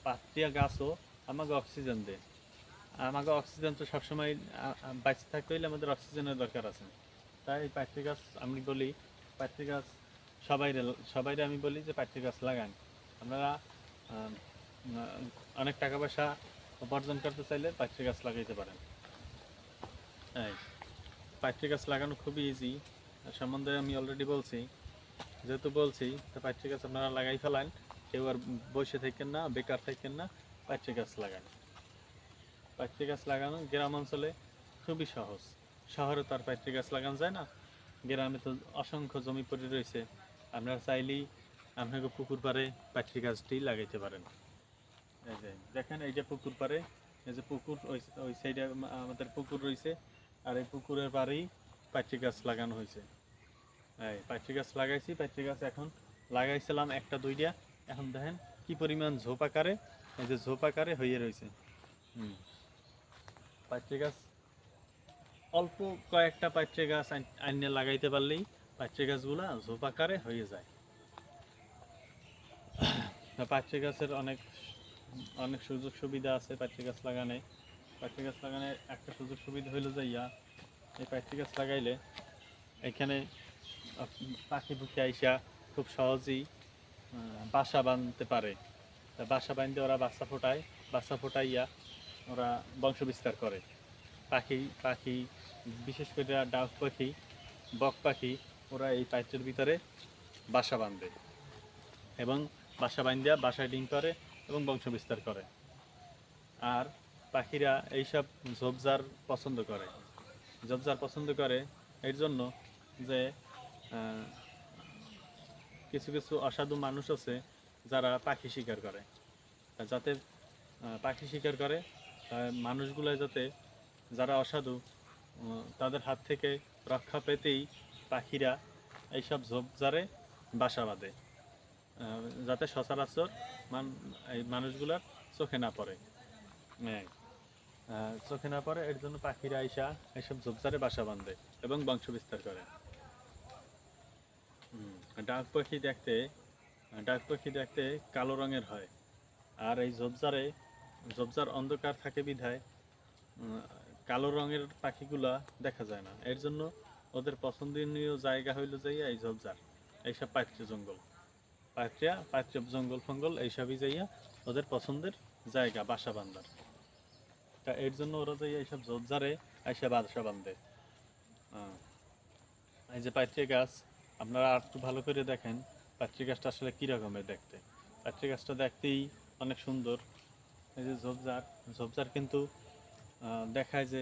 পাত্রিয়া গাছও আমাকে অক্সিজেন দেয়। আমাকে অক্সিজেন তো সবসময় বাঁচতে থাকতে হইলে আমাদের অক্সিজেনের দরকার আছে। তাই পাত্রী গাছ আমি বলি, পাত্রী গাছ সবাইরে আমি বলি যে পাত্রী গাছ লাগান। আপনারা আহ, অনেক টাকা পয়সা উপার্জন করতে চাইলে পাত্রী গাছ লাগাইতে পারেন। এই পাত্রী গাছ লাগানো খুবই ইজি, সম্বন্ধে আমি অলরেডি বলছি। যেহেতু বলছি তো পাত্রী গাছ আপনারা লাগাই ফেলান, কেউ আর বসে থাকেন না, বেকার থাকেন না, পাত্রী গাছ লাগান। পাত্রী গাছ লাগানো গ্রাম অঞ্চলে খুবই সহজ। শহরে তো আর পাত্রী গাছ লাগানো যায় না, গ্রামে তো অসংখ্য জমি পড়ে রয়েছে। আপনারা চাইলেই আপনাকে পুকুর পাড়ে পাত্রী গাছটি লাগাইতে পারেন। এই যে দেখেন, এই যে পুকুর পাড়ে, এই যে পুকুর, ওই ওই সাইডে আমাদের পুকুর রয়েছে, আর এই পুকুরের পাড়েই পাত্রী গাছ লাগানো হয়েছে। এই পাত্রী গাছ লাগাইছি, পাত্রী গাছ এখন লাগাইছিলাম একটা দুইটা, এখন দেখেন কি পরিমাণ ঝোপ আকারে, এই যে ঝোপ আকারে হয়ে রয়েছে। হুম, পাত্রী গাছ অল্প কয়েকটা পাত্রী গাছ আইনে লাগাইতে পারলেই পাত্রী গাছগুলা ঝোপ আকারে হয়ে যায়। পাত্রী গাছের অনেক অনেক সুযোগ সুবিধা আছে পাত্রী গাছ লাগানে। পাত্রী গাছ লাগানোর একটা সুযোগ সুবিধা হইলো যে এই পাত্রী গাছ লাগাইলে এখানে পাখি পুখি আইসা খুব সহজেই বাসা বাঁধতে পারে। তা বাসা বাঁধতে ওরা বাচ্চা ফোটায়, বাচ্চা ফোটাইয়া ওরা বংশ বিস্তার করে। পাখি পাখি বিশেষ করে ডাক পাখি, বক পাখি, ওরা এই পাত্রের ভিতরে বাসা বাঁধে এবং বাসা বাঁধিয়া বাসায় ডিম করে এবং বংশ বিস্তার করে। আর পাখিরা এইসব ঝোপঝাড় পছন্দ করে। ঝোপঝাড় পছন্দ করে এর জন্য যে কিছু কিছু অসাধু মানুষ আছে যারা পাখি শিকার করে। যাতে পাখি শিকার করে মানুষগুলো যাতে, যারা অসাধু তাদের হাত থেকে রক্ষা পেতেই পাখিরা এইসব ঝোপঝাড়ে বাসা বাঁধে, যাতে সচরাচর এই মানুষগুলার চোখে না পড়ে। হ্যাঁ, চোখে না পড়ে এর জন্য পাখিরা আইসা এইসব ঝোপঝাড়ে বাসা বাঁধে এবং বংশ বিস্তার করে। ডাক পাখি দেখতে ডাক পাখি দেখতে কালো রঙের হয়। আর এই ঝোপঝাড় অন্ধকার থাকে বিধায় কালো রঙের পাখিগুলা দেখা যায় না। এর জন্য ওদের পছন্দনীয় জায়গা হইল যাইয়া এই ঝোপঝাড়, এইসব পাত্র জঙ্গল, পাত্র জঙ্গল ফঙ্গল এইসবই যাইয়া ওদের পছন্দের জায়গা বাসা বান্ধার। তা এর জন্য ওরা যাইয়া এইসব ঝোপঝাড়ে আইসা বাসা বাঁধে। এই যে পাত্রী গাছ, আপনারা আর একটু ভালো করে দেখেন পাত্রী গাছটা আসলে কী রকমের দেখতে। পাত্রী গাছটা দেখতেই অনেক সুন্দর। এই যে ঝোপঝাড়, ঝোপঝাড় কিন্তু দেখায় যে